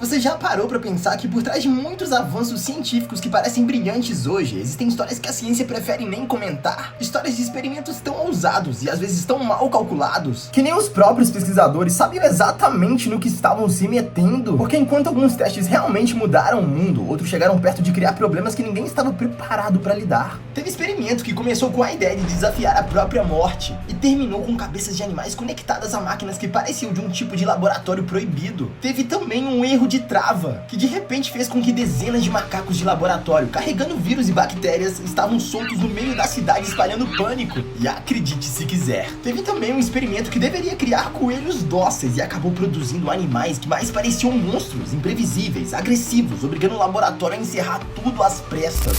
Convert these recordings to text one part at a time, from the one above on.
Você já parou pra pensar que por trás de muitos avanços científicos que parecem brilhantes hoje, existem histórias que a ciência prefere nem comentar? Histórias de experimentos tão ousados e às vezes tão mal calculados, que nem os próprios pesquisadores sabiam exatamente no que estavam se metendo. Porque enquanto alguns testes realmente mudaram o mundo, outros chegaram perto de criar problemas que ninguém estava preparado pra lidar. Teve experimento que começou com a ideia de desafiar a própria morte e terminou com cabeças de animais conectadas a máquinas que pareciam de um tipo de laboratório proibido. Teve também um erro de trava, que de repente fez com que dezenas de macacos de laboratório, carregando vírus e bactérias, estavam soltos no meio da cidade espalhando pânico. E acredite se quiser. Teve também um experimento que deveria criar coelhos dóceis e acabou produzindo animais que mais pareciam monstros, imprevisíveis, agressivos, obrigando o laboratório a encerrar tudo às pressas.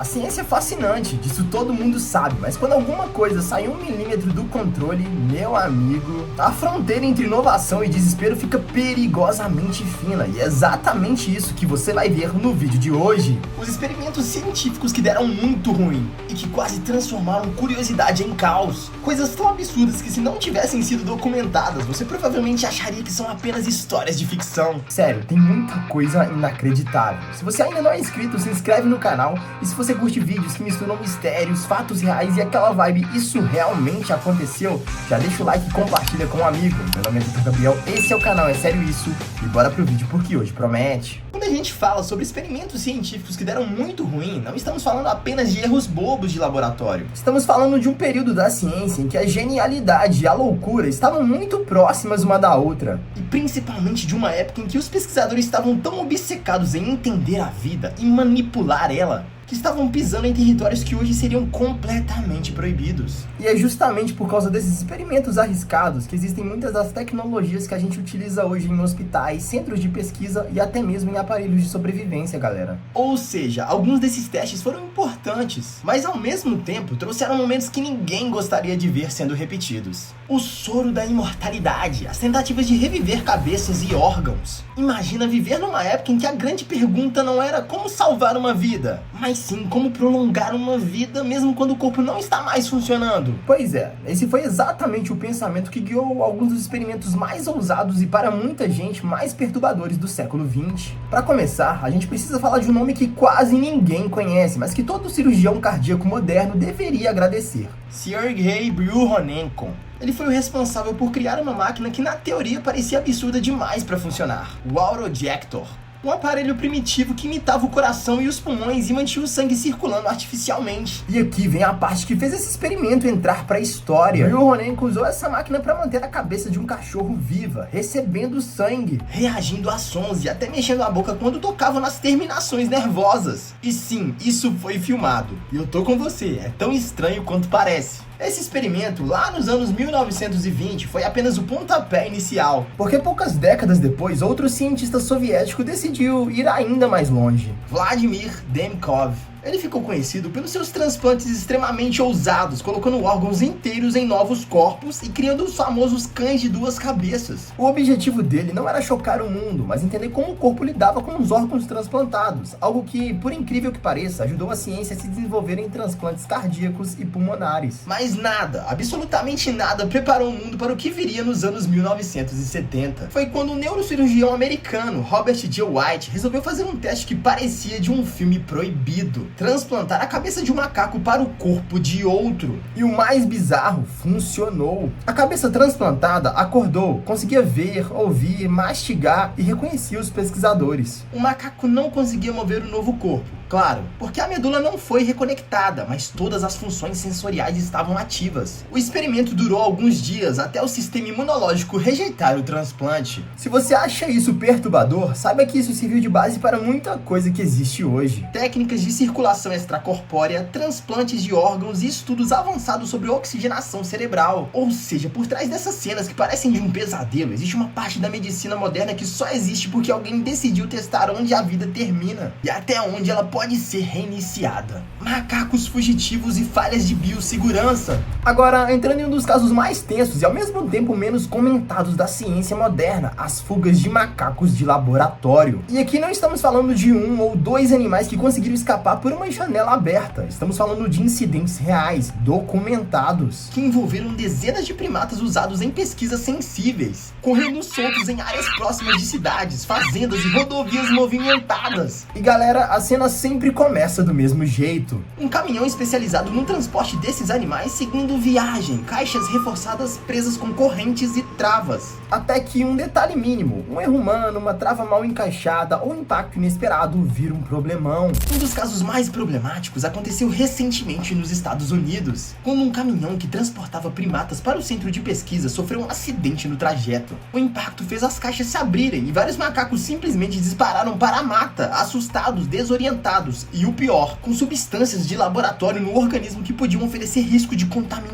A ciência é fascinante, disso todo mundo sabe, mas quando alguma coisa sai 1 milímetro do controle, meu amigo, a fronteira entre inovação e desespero fica perigosamente fina. E é exatamente isso que você vai ver no vídeo de hoje. Os experimentos científicos que deram muito ruim e que quase transformaram curiosidade em caos. Coisas tão absurdas que se não tivessem sido documentadas, você provavelmente acharia que são apenas histórias de ficção. Sério, tem muita coisa inacreditável. Se você ainda não é inscrito, se inscreve no canal. E se você curte vídeos que misturam mistérios, fatos reais e aquela vibe "isso realmente aconteceu", já deixa o like e compartilha com um amigo. Meu nome é Dr. Gabriel, esse é o canal É Sério Isso, e bora pro vídeo porque hoje promete. Quando a gente fala sobre experimentos científicos que deram muito ruim, não estamos falando apenas de erros bobos de laboratório. Estamos falando de um período da ciência em que a genialidade e a loucura estavam muito próximas uma da outra. E principalmente de uma época em que os pesquisadores estavam tão obcecados em entender a vida e manipular ela, que estavam pisando em territórios que hoje seriam completamente proibidos. E é justamente por causa desses experimentos arriscados que existem muitas das tecnologias que a gente utiliza hoje em hospitais, centros de pesquisa e até mesmo em aparelhos de sobrevivência, galera. Ou seja, alguns desses testes foram importantes, mas ao mesmo tempo trouxeram momentos que ninguém gostaria de ver sendo repetidos. O soro da imortalidade, as tentativas de reviver cabeças e órgãos. Imagina viver numa época em que a grande pergunta não era como salvar uma vida, mas sim como prolongar uma vida mesmo quando o corpo não está mais funcionando. Pois é, esse foi exatamente o pensamento que guiou alguns dos experimentos mais ousados e para muita gente mais perturbadores do século XX. Para começar, a gente precisa falar de um nome que quase ninguém conhece, mas que todo cirurgião cardíaco moderno deveria agradecer: Sergei Bryukhanenko. Ele foi o responsável por criar uma máquina que na teoria parecia absurda demais para funcionar: o Autojector. Um aparelho primitivo que imitava o coração e os pulmões e mantinha o sangue circulando artificialmente. E aqui vem a parte que fez esse experimento entrar para a história. Bryukhanenko usou essa máquina para manter a cabeça de um cachorro viva, recebendo sangue, reagindo a sons e até mexendo a boca quando tocava nas terminações nervosas. E sim, isso foi filmado. E eu tô com você, é tão estranho quanto parece. Esse experimento, lá nos anos 1920, foi apenas o pontapé inicial, porque poucas décadas depois, outro cientista soviético decidiu ir ainda mais longe: Vladimir Demkov. Ele ficou conhecido pelos seus transplantes extremamente ousados, colocando órgãos inteiros em novos corpos e criando os famosos cães de 2 cabeças. O objetivo dele não era chocar o mundo, mas entender como o corpo lidava com os órgãos transplantados, algo que, por incrível que pareça, ajudou a ciência a se desenvolver em transplantes cardíacos e pulmonares. Mas nada, absolutamente nada, preparou o mundo para o que viria nos anos 1970. Foi quando o neurocirurgião americano Robert G. White resolveu fazer um teste que parecia de um filme proibido: transplantar a cabeça de um macaco para o corpo de outro. E o mais bizarro, funcionou. A cabeça transplantada acordou, conseguia ver, ouvir, mastigar e reconhecia os pesquisadores. O macaco não conseguia mover o novo corpo. Claro, porque a medula não foi reconectada, mas todas as funções sensoriais estavam ativas. O experimento durou alguns dias até o sistema imunológico rejeitar o transplante. Se você acha isso perturbador, saiba que isso serviu de base para muita coisa que existe hoje: técnicas de circulação extracorpórea, transplantes de órgãos e estudos avançados sobre oxigenação cerebral. Ou seja, por trás dessas cenas que parecem de um pesadelo, existe uma parte da medicina moderna que só existe porque alguém decidiu testar onde a vida termina e até onde ela pode ser reiniciada. Macacos fugitivos e falhas de biossegurança. Agora, entrando em um dos casos mais tensos e ao mesmo tempo menos comentados da ciência moderna, as fugas de macacos de laboratório. E aqui não estamos falando de 1 ou 2 animais que conseguiram escapar por uma janela aberta. Estamos falando de incidentes reais, documentados, que envolveram dezenas de primatas usados em pesquisas sensíveis, correndo soltos em áreas próximas de cidades, fazendas e rodovias movimentadas. E galera, a cena sempre começa do mesmo jeito. Um caminhão especializado no transporte desses animais seguindo viagem, caixas reforçadas presas com correntes e travas. Até que um detalhe mínimo, um erro humano, uma trava mal encaixada ou impacto inesperado vira um problemão. Um dos casos mais problemáticos aconteceu recentemente nos Estados Unidos, quando um caminhão que transportava primatas para o centro de pesquisa sofreu um acidente no trajeto. O impacto fez as caixas se abrirem e vários macacos simplesmente dispararam para a mata, assustados, desorientados e o pior, com substâncias de laboratório no organismo que podiam oferecer risco de contaminação.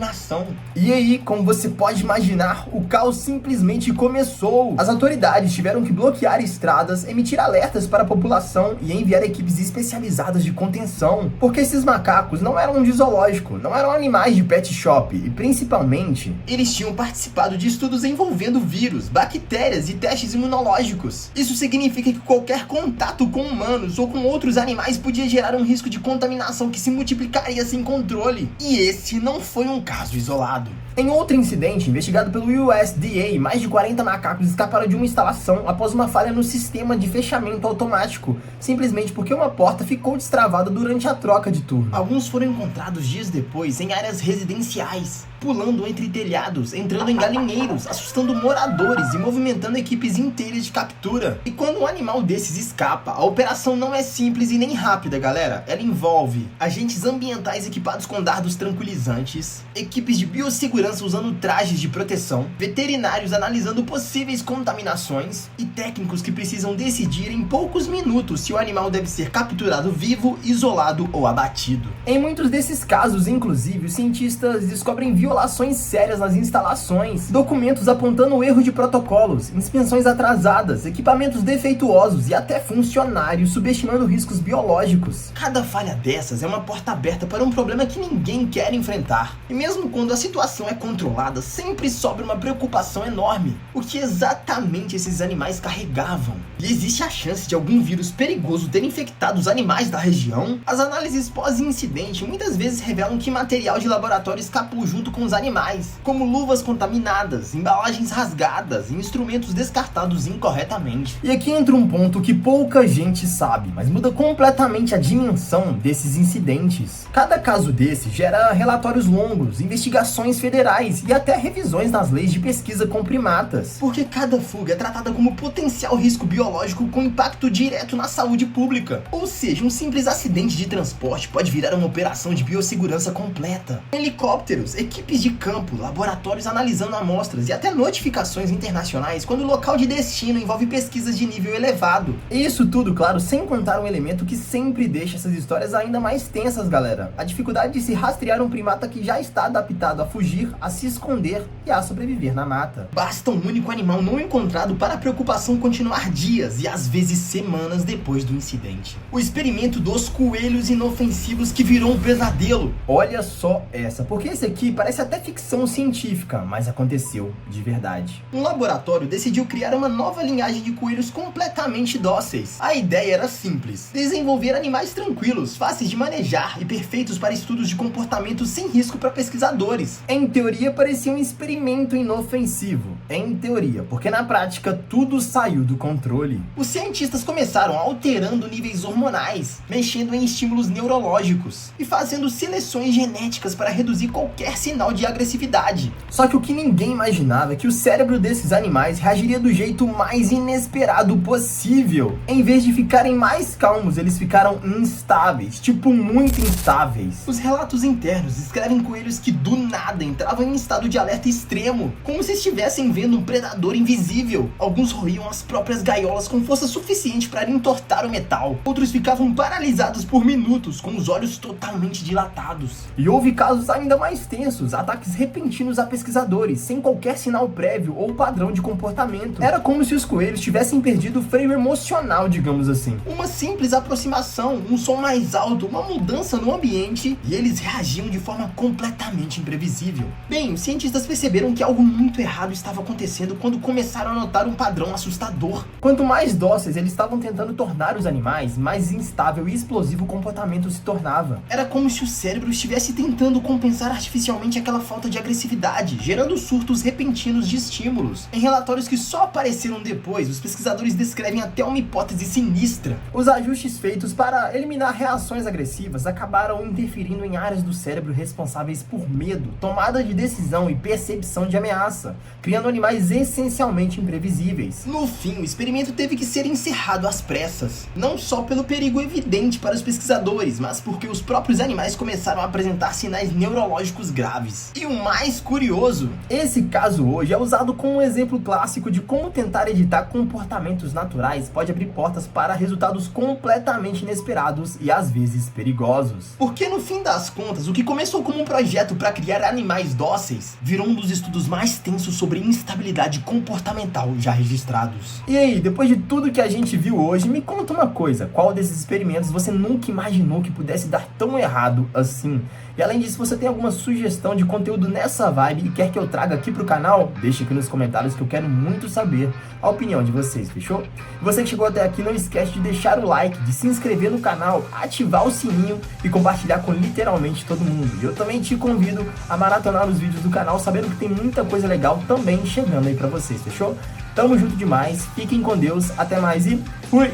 E aí, como você pode imaginar, o caos simplesmente começou. As autoridades tiveram que bloquear estradas, emitir alertas para a população e enviar equipes especializadas de contenção, porque esses macacos não eram de zoológico, não eram animais de pet shop e principalmente, eles tinham participado de estudos envolvendo vírus, bactérias e testes imunológicos. Isso significa que qualquer contato com humanos ou com outros animais podia gerar um risco de contaminação que se multiplicaria sem controle. E esse não foi um caso isolado. Em outro incidente, investigado pelo USDA, mais de 40 macacos escaparam de uma instalação após uma falha no sistema de fechamento automático, simplesmente porque uma porta ficou destravada durante a troca de turno. Alguns foram encontrados dias depois em áreas residenciais, pulando entre telhados, entrando em galinheiros, assustando moradores e movimentando equipes inteiras de captura. E quando um animal desses escapa, a operação não é simples e nem rápida, galera. Ela envolve agentes ambientais equipados com dardos tranquilizantes, equipes de biossegurança usando trajes de proteção, veterinários analisando possíveis contaminações e técnicos que precisam decidir em poucos minutos se o animal deve ser capturado vivo, isolado ou abatido. Em muitos desses casos, inclusive, os cientistas descobrem violações sérias nas instalações, documentos apontando erro de protocolos, inspeções atrasadas, equipamentos defeituosos e até funcionários subestimando riscos biológicos. Cada falha dessas é uma porta aberta para um problema que ninguém quer enfrentar. E mesmo quando a situação é controlada, sempre sobra uma preocupação enorme. O que exatamente esses animais carregavam? E existe a chance de algum vírus perigoso ter infectado os animais da região? As análises pós-incidente muitas vezes revelam que material de laboratório escapou junto com os animais, como luvas contaminadas, embalagens rasgadas e instrumentos descartados incorretamente. E aqui entra um ponto que pouca gente sabe, mas muda completamente a dimensão desses incidentes. Cada caso desse gera relatórios longos, investigações federais e até revisões nas leis de pesquisa com primatas, porque cada fuga é tratada como potencial risco biológico com impacto direto na saúde pública. Ou seja, um simples acidente de transporte pode virar uma operação de biossegurança completa. Helicópteros, equipes de campo, laboratórios analisando amostras e até notificações internacionais quando o local de destino envolve pesquisas de nível elevado. E isso tudo, claro, sem contar um elemento que sempre deixa essas histórias ainda mais tensas, galera. A dificuldade de se rastrear um primata que já está adaptado a fugir, a se esconder e a sobreviver na mata. Basta um único animal não encontrado para a preocupação continuar dias e às vezes semanas depois do incidente. O experimento dos coelhos inofensivos que virou um pesadelo. Olha só essa, porque esse aqui parece até ficção científica, mas aconteceu de verdade. Um laboratório decidiu criar uma nova linhagem de coelhos completamente dóceis. A ideia era simples: desenvolver animais tranquilos, fáceis de manejar e perfeitos para estudos de comportamento sem risco para pesquisadores. Em teoria parecia um experimento inofensivo. Em teoria, porque na prática tudo saiu do controle. Os cientistas começaram alterando níveis hormonais, mexendo em estímulos neurológicos e fazendo seleções genéticas para reduzir qualquer sinal de agressividade. Só que o que ninguém imaginava é que o cérebro desses animais reagiria do jeito mais inesperado possível. Em vez de ficarem mais calmos, eles ficaram instáveis, tipo muito instáveis. Os relatos internos descrevem coelhos que do nada entravam em estado de alerta extremo, como se estivessem vendo um predador invisível. Alguns roíam as próprias gaiolas com força suficiente para entortar o metal. Outros ficavam paralisados por minutos, com os olhos totalmente dilatados. E houve casos ainda mais tensos, ataques repentinos a pesquisadores, sem qualquer sinal prévio ou padrão de comportamento. Era como se os coelhos tivessem perdido o freio emocional, digamos assim. Uma simples aproximação, um som mais alto, uma mudança no ambiente, e eles reagiam de forma completamente imprevisível. Bem, os cientistas perceberam que algo muito errado estava acontecendo quando começaram a notar um padrão assustador. Quanto mais dóceis eles estavam tentando tornar os animais, mais instável e explosivo o comportamento se tornava. Era como se o cérebro estivesse tentando compensar artificialmente aquela falta de agressividade, gerando surtos repentinos de estímulos. Em relatórios que só apareceram depois, os pesquisadores descrevem até uma hipótese sinistra. Os ajustes feitos para eliminar reações agressivas acabaram interferindo em áreas do cérebro responsáveis por medo, tomada de decisão e percepção de ameaça, criando animais essencialmente imprevisíveis. No fim, o experimento teve que ser encerrado às pressas, não só pelo perigo evidente para os pesquisadores, mas porque os próprios animais começaram a apresentar sinais neurológicos graves. E o mais curioso, esse caso hoje é usado como um exemplo clássico de como tentar editar comportamentos naturais pode abrir portas para resultados completamente inesperados e às vezes perigosos. Porque no fim das contas, o que começou como um projeto para criar animais dóceis virou um dos estudos mais tensos sobre instabilidade comportamental já registrados. E aí, depois de tudo que a gente viu hoje, me conta uma coisa: qual desses experimentos você nunca imaginou que pudesse dar tão errado assim? E além disso, você tem alguma sugestão de conteúdo nessa vibe e quer que eu traga aqui pro canal? Deixa aqui nos comentários que eu quero muito saber a opinião de vocês, fechou? E você que chegou até aqui, não esquece de deixar o like, de se inscrever no canal, ativar o sininho e compartilhar com literalmente todo mundo. E eu também te convido a maratonar os vídeos do canal, sabendo que tem muita coisa legal também chegando aí pra vocês, fechou? Tamo junto demais, fiquem com Deus, até mais e fui!